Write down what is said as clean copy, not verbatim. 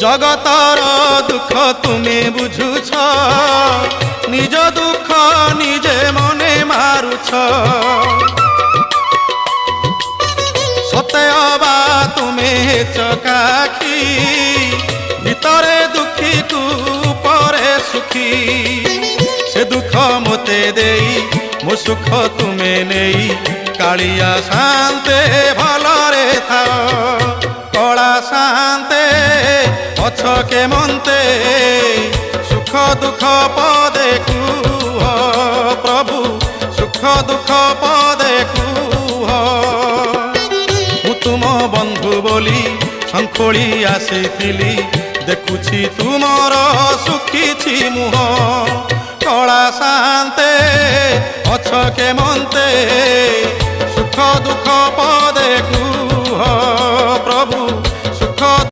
জগতর দুঃখ তুমি বুঝুছ, নিজ দুঃখ নিজে মনে মারুছ। সতে অবা তুমি চকাখি, ভিতরে দুঃখী কু পরে সুখী। সে দুঃখ মতে দেই মো সুখ তুমে নেই, কালিয়া শান্তে ভলরে থাও। কলা শান্তে অছ কেমন্তে, সুখ দুঃখ পদে কুহ প্রভু, সুখ দুঃখ পদে কুহ। মু তুম বন্ধু বলি শঙ্খোଳି আসিছিলি, দেখুছি তুমর সুখিছি মুহ। কলা শান্তে অছ কেমন্তে, সুখ দুঃখ পদে কুহ প্রভু।